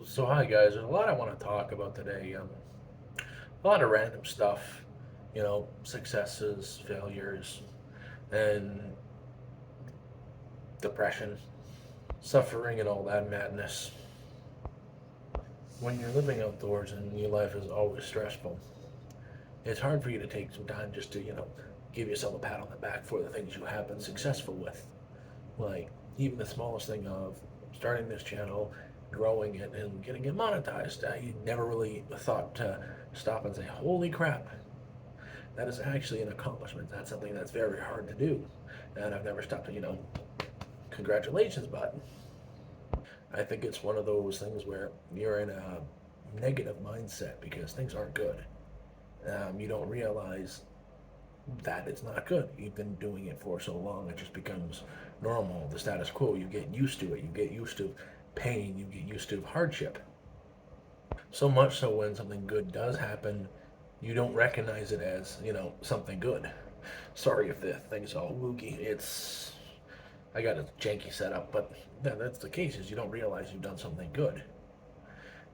So hi guys, there's a lot I want to talk about today. A lot of random stuff, successes, failures, and depression, suffering, and all that madness. When you're living outdoors and your life is always stressful, it's hard for you to take some time just to, give yourself a pat on the back for the things you have been successful with. Like even the smallest thing of starting this channel, growing it, and getting it monetized. I never really thought to stop and say, holy crap, that is actually an accomplishment. That's something that's very hard to do. And I've never stopped to, congratulations button. I think it's one of those things where you're in a negative mindset because things aren't good. You don't realize that it's not good. You've been doing it for so long, it just becomes normal, the status quo. You get used to it. You get used to pain. You get used to hardship. So much so when something good does happen, you don't recognize it as, something good. Sorry if the thing's all woogie. I got a janky setup, but that's the case, is you don't realize you've done something good.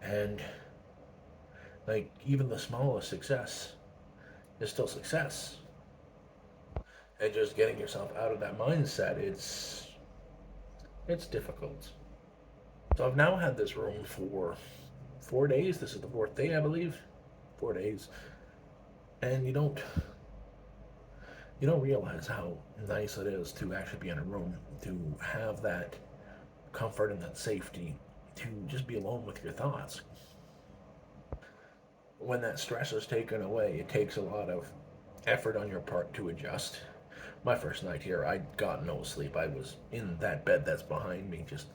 And, like, even the smallest success is still success. And just getting yourself out of that mindset, it's difficult. So I've now had this room for 4 days. This is the fourth day, I believe. 4 days. And you don't realize how nice it is to actually be in a room, to have that comfort and that safety, to just be alone with your thoughts. When that stress is taken away, it takes a lot of effort on your part to adjust. My first night here, I got no sleep. I was in that bed that's behind me, just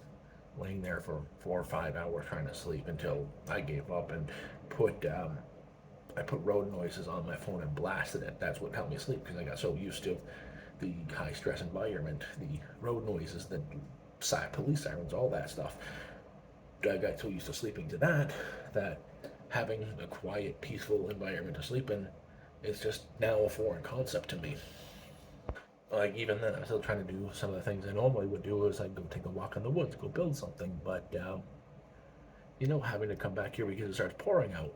laying there for 4 or 5 hours trying to sleep until I gave up and put I put road noises on my phone and blasted it. That's what helped me sleep because I got so used to the high stress environment, the road noises, the police sirens, all that stuff. I got so used to sleeping to that having a quiet, peaceful environment to sleep in is just now a foreign concept to me. Like even then, I'm still trying to do some of the things I normally would do, is like go take a walk in the woods, go build something. But having to come back here because it starts pouring out,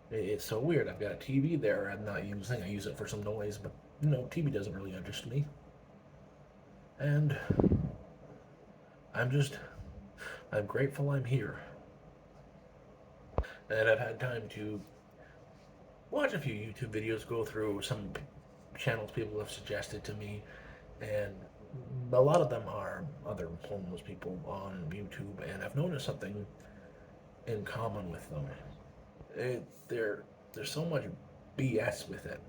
it's so weird. I've got a TV there I'm not using. I use it for some noise, but TV doesn't really interest me. And I'm just, I'm grateful I'm here. And I've had time to watch a few YouTube videos, go through some channels people have suggested to me, and a lot of them are other homeless people on YouTube, and I've noticed something in common with them. It, there, there's so much BS with it.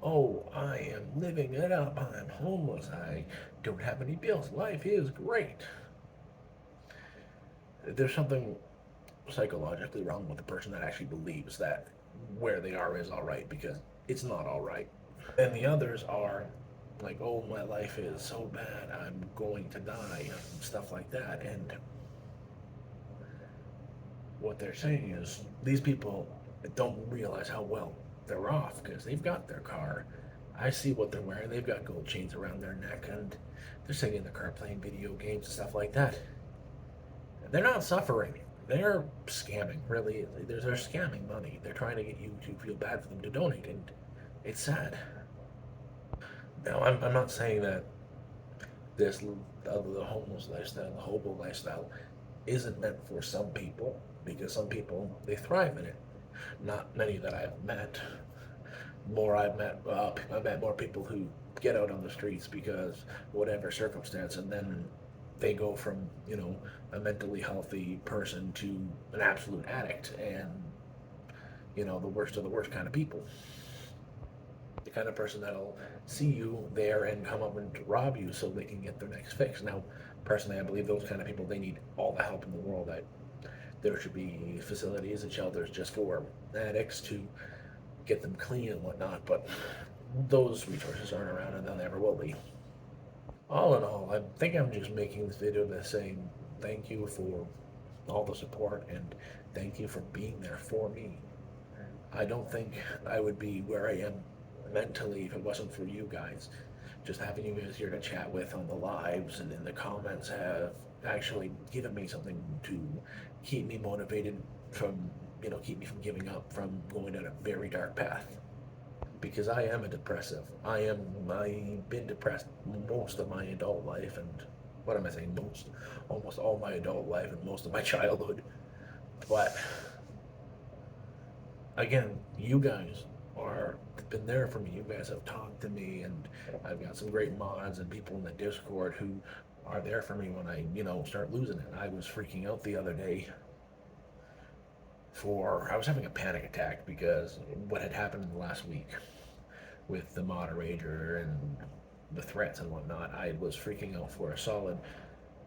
Oh, I am living it up. I'm homeless. I don't have any bills. Life is great. There's something psychologically wrong with the person that actually believes that where they are is all right, because it's not all right. And the others are like, oh, my life is so bad, I'm going to die, and stuff like that. And what they're saying is these people don't realize how well they're off because they've got their car. I see what they're wearing. They've got gold chains around their neck, and they're sitting in the car playing video games and stuff like that. They're not suffering. They're scamming, really. They're scamming money. They're trying to get you to feel bad for them to donate, and it's sad. Now, I'm not saying that the homeless lifestyle, the hobo lifestyle, isn't meant for some people, because some people, they thrive in it. Not many that I've met. I've met more people who get out on the streets because whatever circumstance, and then they go from a mentally healthy person to an absolute addict, and the worst of the worst kind of people. The kind of person that'll see you there and come up and rob you so they can get their next fix. Now, personally, I believe those kind of people, they need all the help in the world. That there should be facilities and shelters just for addicts to get them clean and whatnot, but those resources aren't around and they never will be. All in all, I think I'm just making this video to say thank you for all the support, and thank you for being there for me. I don't think I would be where I am mentally if it wasn't for you guys. Just having you guys here to chat with on the lives and in the comments have actually given me something to keep me motivated from, keep me from giving up, from going down a very dark path. Because I am a depressive. I've been depressed most of my adult life, and what am I saying? Almost all my adult life and most of my childhood. But again, you guys are been there for me. You guys have talked to me, and I've got some great mods and people in the Discord who are there for me when I, start losing it. I was freaking out the other day I was having a panic attack because what had happened in the last week with the moderator and the threats and whatnot. I was freaking out for a solid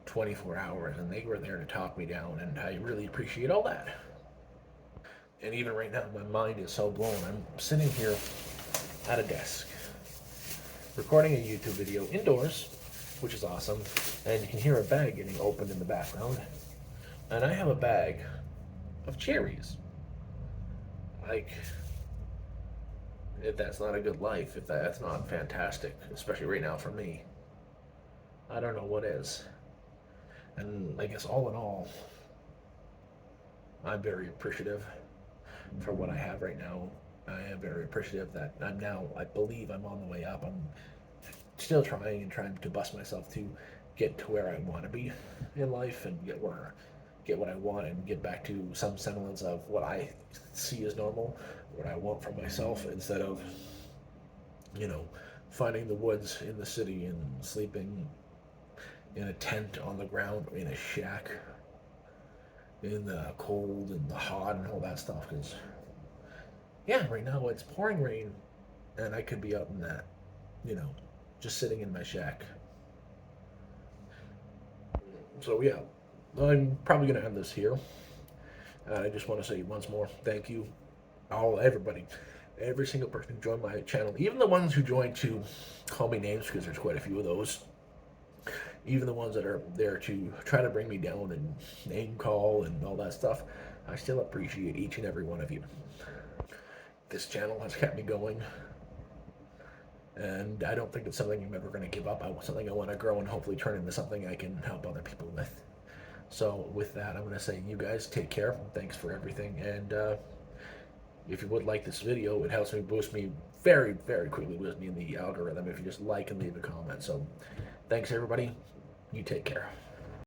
24 hours, and they were there to talk me down, and I really appreciate all that. And even right now, my mind is so blown. I'm sitting here at a desk, recording a YouTube video indoors, which is awesome, and you can hear a bag getting opened in the background. And I have a bag of cherries. Like, if that's not a good life, if that's not fantastic, especially right now for me, I don't know what is. And I guess all in all, I'm very appreciative for what I have right now. I am very appreciative that I believe I'm on the way up. I'm still trying to bust myself to get to where I want to be in life and get what I want and get back to some semblance of what I see as normal, what I want for myself, instead of, finding the woods in the city and sleeping in a tent on the ground or in a shack in the cold and the hot and all that stuff. Because, yeah, right now it's pouring rain and I could be out in that, you know, just sitting in my shack. So, yeah, I'm probably going to end this here. I just want to say once more, thank you, everybody, every single person who joined my channel, even the ones who joined to call me names, because there's quite a few of those, even the ones that are there to try to bring me down and name call and all that stuff. I still appreciate each and every one of you. This channel has kept me going, and I don't think it's something I'm ever going to give up. Something I want to grow and hopefully turn into something I can help other people with. So with that, I'm going to say you guys take care. Thanks for everything, and if you would like this video, it helps me boost me very, very quickly, boost me in the algorithm if you just like and leave a comment. So thanks everybody. You take care.